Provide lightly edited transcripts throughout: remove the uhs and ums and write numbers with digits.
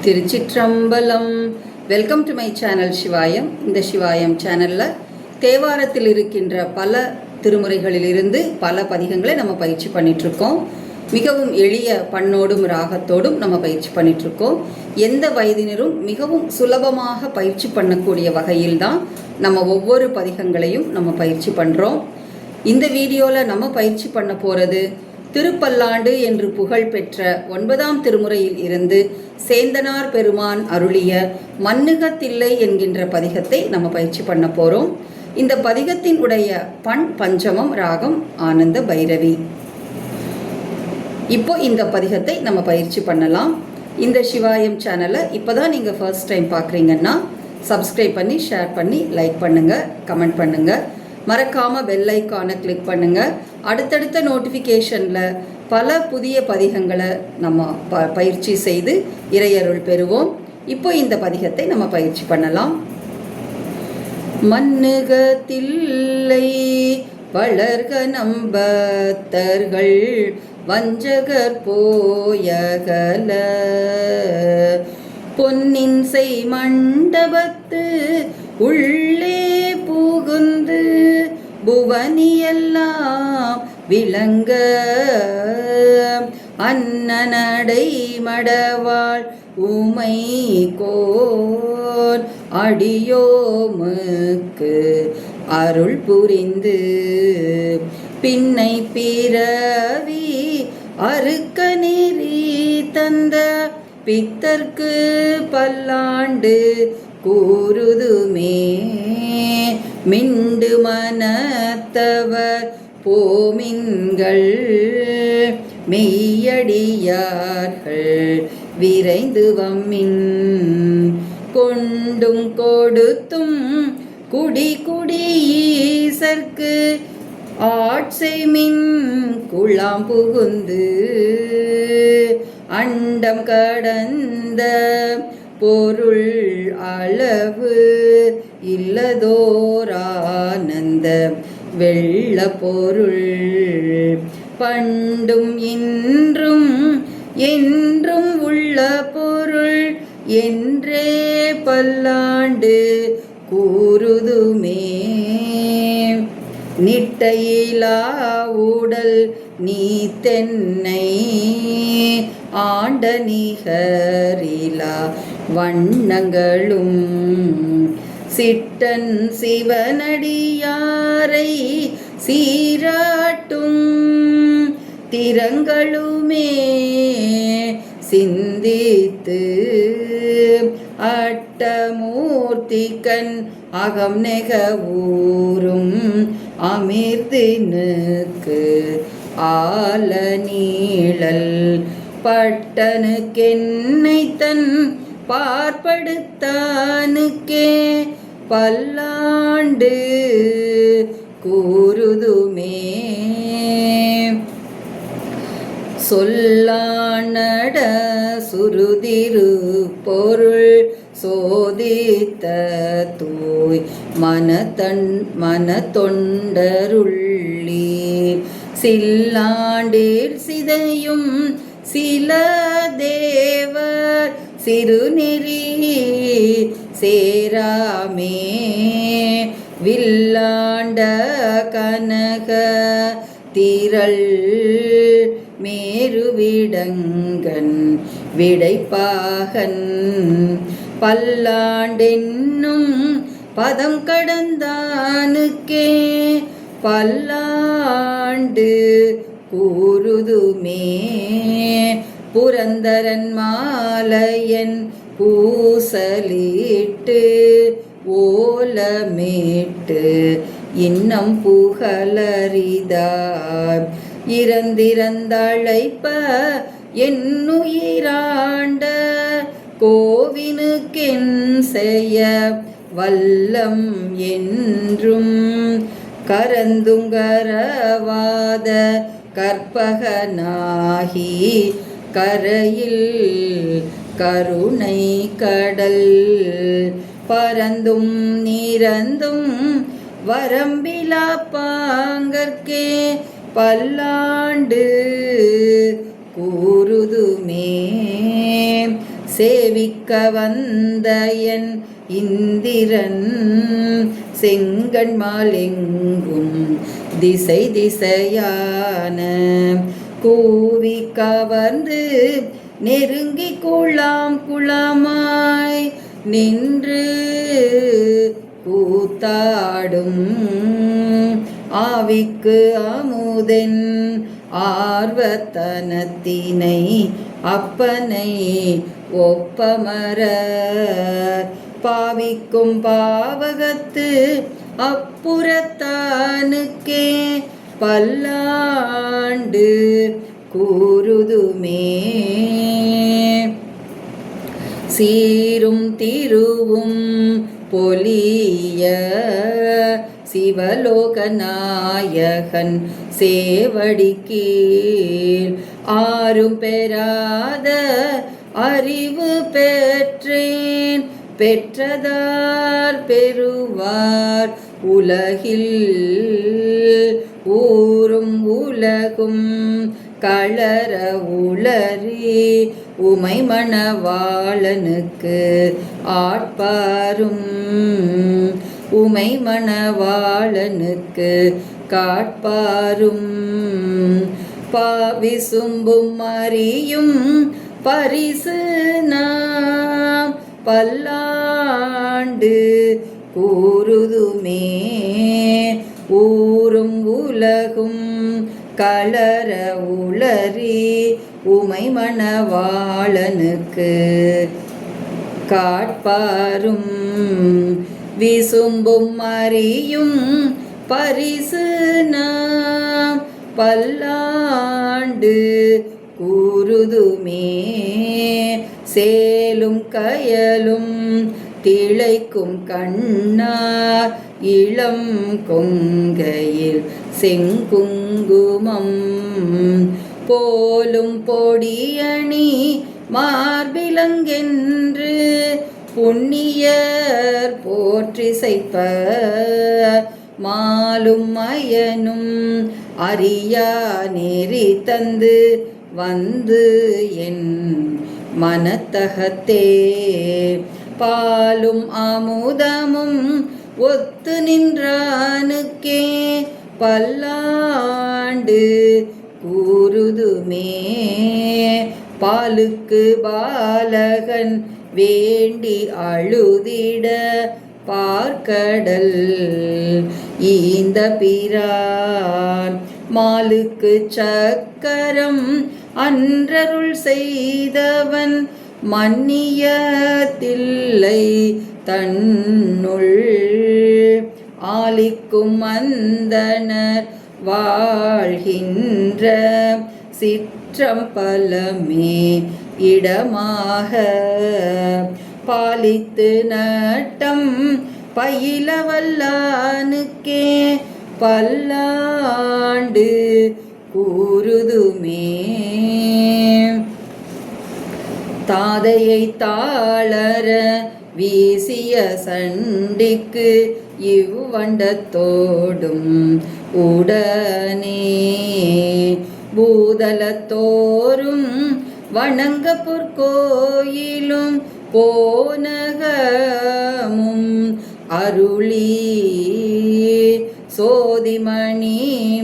Thiruchitrambalam. Welcome to my channel Sivayam. இந்த சிவாயம் சேனலில் தேவாரத்தில் இருக்கின்ற பல திருமுறைகளிலிருந்து பல பதிகங்களை நம்ம பயிற்சி பண்ணிகிட்ருக்கோம். மிகவும் எளிய பண்ணோடும் ராகத்தோடும் நம்ம பயிற்சி பண்ணிகிட்ருக்கோம். எந்த வயதினரும் மிகவும் சுலபமாக பயிற்சி பண்ணக்கூடிய வகையில் தான் நம்ம ஒவ்வொரு பதிகங்களையும் நம்ம பயிற்சி பண்ணுறோம். இந்த வீடியோவில் நம்ம பயிற்சி பண்ண போகிறது திருப்பல்லாண்டு என்று புகழ் பெற்ற 9ஆம் திருமுறையில் இருந்து சேந்தனார் பெருமான் அருளிய மன்னுகத்தில்லை என்கின்ற பதிகத்தை நம்ம பயிற்சி பண்ண போகிறோம். இந்த பதிகத்தின் உடைய பண் பஞ்சமம், ராகம் ஆனந்த பைரவி. இப்போ இந்த பதிகத்தை நம்ம பயிற்சி பண்ணலாம். இந்த சிவாயம் சேனலை இப்போ தான் நீங்கள் ஃபர்ஸ்ட் டைம் பார்க்குறீங்கன்னா சப்ஸ்கிரைப் பண்ணி, ஷேர் பண்ணி, லைக் பண்ணுங்கள், கமெண்ட் பண்ணுங்கள். மறக்காமல் பெல் ஐக்கானை கிளிக் பண்ணுங்கள். அடுத்தடுத்த நோட்டிஃபிகேஷனில் பல புதிய பதிகங்களை நம்ம பயிற்சி செய்து இறையருள் பெறுவோம். இப்போ இந்த பதிகத்தை நம்ம பயிற்சி பண்ணலாம். மன்னுகத்தில்லை வளர்க நம்பத்தர்கள் வஞ்சகர் போயகல பொன்னின் செய் மண்டபத்து உள்ளே புகுந்து புவனியெல்லாம் விளங்க அன்னநடை மடவாள் உமை கோன் அடியோமுக்கு அருள் புரிந்து பின்னை பிறவி அறுக்க நெறி தந்த பித்தர்க்கு பல்லாண்டு கூறுதுமே மிண்டு மனத்தவர் போமின்கள் மெய்யடியார்கள் விரைந்து வம்மின் கொண்டும் கொடுத்தும் குடி குடியீசர்க்கு ஆட்சைமின் குழாம் புகுந்து அண்டம் கடந்த பொருள் அளவு இல்லதோரானந்த வெள்ள பொருள் பண்டும் இன்றும் என்றும் உள்ள பொருள் என்றே பல்லாண்டு கூறுதுமே நிட்டையிலா உடல் நீ தென்னை ஆண்ட நிகரிலா வண்ணங்களும் சிட்டன் சிவனடியாரை சீராட்டும் திறங்களுமே சிந்தித்து அட்டமூர்த்திகண் அகம் நெக ஊரும் அமிர்தினுக்கு ஆல நீழல் பட்டனுக்கென்னை தன் பார்ப்படுத்தானுக்கே பல்லாண்டு கூறுதுமே சொல்லானட சுருதிரு பொருள் சோதித்த தூய் மனத்தொண்டருள்ளி சில்லாண்டீர் சிதையும் சில தேவர் சிறுநெறி சேராமே வில்லாண்ட கனக திரள் மேருவிடங்கன் விடைப்பாகன் பல்லாண்டென்னும் பதம் கடந்தானுக்கே பல்லாண்டு கூறுதுமே புரந்தரன் மாலையன் பூசலிட்டு ஓலமேட்டு இன்னம் புகழறிதார் இறந்திறந்தழைப்ப என்னுயிராண்ட கோவினுக்கென் செய்ய வல்லம் என்றும் கரந்துங்கரவாத கற்பகனாகி கரையில் கருணை கடல் பரந்தும் நிரந்தும் வரம்பிலா பாங்கற்கே பல்லாண்டு கூறுதுமே சேவிக்க வந்த என் இந்திரன் செங்கண்மால் எங்கும் திசை திசையான கூவி கவர்ந்து நெருங்கி குழாம் குளமாய் நின்று கூத்தாடும் ஆவிக்கு அமுதென் ஆர்வத்தனத்தினை அப்பனை ஒப்பமர பாவிக்கும் பாவகத்து அப்புறத்தானுக்கே பல்லாண்டு கூறுதுமே. சீரும் திருவும் பொலிய சிவலோகநாயகன் சேவடி கீழ் ஆரும் பெறாத அறிவு பெற்றேன் பெற்றதார் பெறுவார் உலகில் ஊரும் உலகும் களர உளறி உமை மணவாளனுக்கு ஆட்பாரும் உமை மணவாளனுக்கு காட்பாரும் பாவிசும்பும் அறியும் பரிசு நாம் பல்லாண்டு கூறுதுமே. ஊரும் உலகும் களர உளறி உமை மணவாளனுக்கு காட்பாரும் விசும்பும் அறியும் பரிசு நாம் பல்லாண்டு கூறுதுமே. சேலும் கயலும் திளைக்கும் கண்ணார் இளம் கொங்கையில் செங்குங்குமம் போலும் பொடியணி மார்பிலங்கென்று புண்ணியர் போற்றிசைப்ப மாலும் மயனும் அறியா நெறி தந்து வந்து என் மனத்தகத்தே பாலும் அமுதமும் ஒத்து நின்றானுக்கே பல்லாண்டு கூறுதுமே. பாலுக்கு பாலகன் வேண்டி அழுதிட பார்க்கடல் ஈந்த பிரான் மாலுக்கு சக்கரம் அன்றருள் செய்தவன் மன்னியதில்லை தன்னுள் ஆலிக்கும் அந்தனர் வாழ்கின்ற சிற்றம்பலமே இடமாக பாலித்து நட்டம் பயிலவல்லானுக்கே பல்லாண்டு கூறுதுமே. தாதையை தாளர வீசிய சண்டிக்கு இவ்வண்டத்தோடும் உடனே பூதலத்தோறும் வணங்க பொற்கோயிலும் போனகமும் அருளி சோதிமணி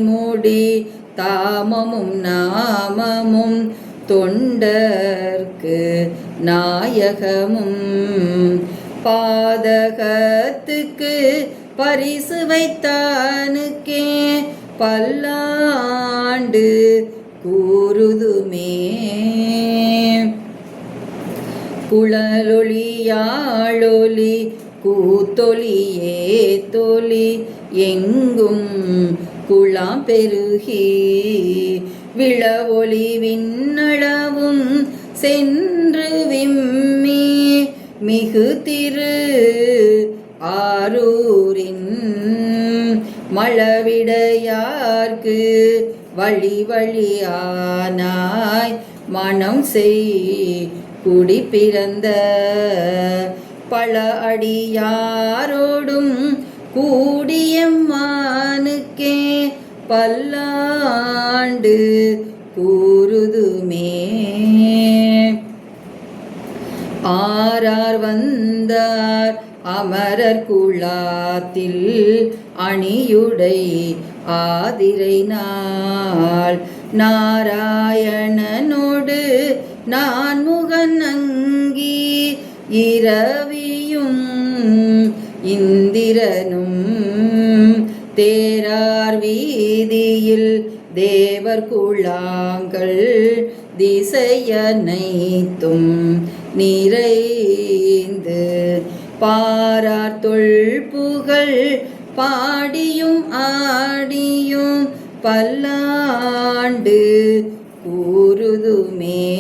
முடி தாமமும் நாமமும் தொண்டர்க்கு நாயகமும் பாதகத்துக்கு பரிசு வைத்தானுக்கே பல்லாண்டு கூறுதுமே. குழலொளியாழொலி கூத்தொலியே தொலி எங்கும் குழாம் பெருகி விழவொளி விண்ணளவும் சென்று விம்மி மிகு திரு ஆரூரின் மழவிடையார்க்கு வழி வழியானாய் மனம் செய் குடி பிறந்த பல அடியாரோடும் கூடியம்மானுக்கே பல்லாண்டு கூறுதுமே. ஆரார் வந்தார் அமரர் குழாத்தில் அணியுடை ஆதிரை நாள் நாராயணனோடு நான்முகன் அங்கி இரவியும் இந்திரனும் தேரார் வீதியில் தேவர் குழாங்கள் திசையனைத்தும் நிறைந்து பாரார் தொல்புகழ் பாடியும் ஆடியும் பல்லாண்டு கூறுதுமே.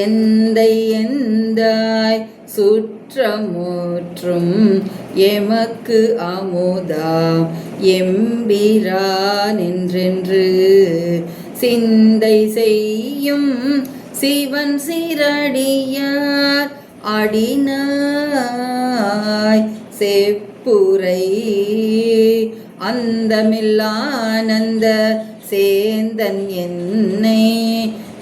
எந்தை எந்தாய் சுற்றமுற்றும் எமக்கு அமுதா எம்பிரான் என்றென்று சிந்தை செய்யும் சிவன் சிரடியார் அடினாய் செப்புரை அந்தமில்லானந்த சேந்தன் என்னை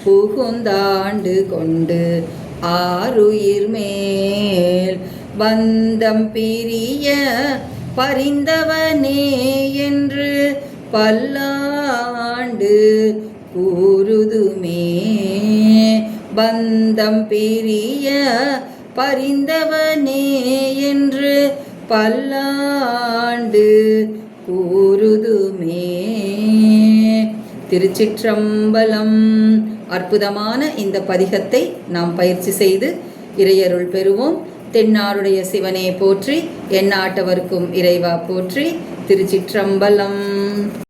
புகுந்தாண்டு கொண்டு ஆருயிர் மேல் பந்தம் பிரிய பரிந்தவனே என்று பல்லாண்டு கூறுதுமே. பந்தம் பிரிய பரிந்தவனே என்று பல்லாண்டு கூறுதுமே. திருச்சிற்றம்பலம். அற்புதமான இந்த பதிகத்தை நாம் பயிற்சி செய்து இறையருள் பெறுவோம். தென்னாடுடைய சிவனே போற்றி, எந்நாட்டவர்க்கும் இறைவா போற்றி. திருச்சிற்றம்பலம்.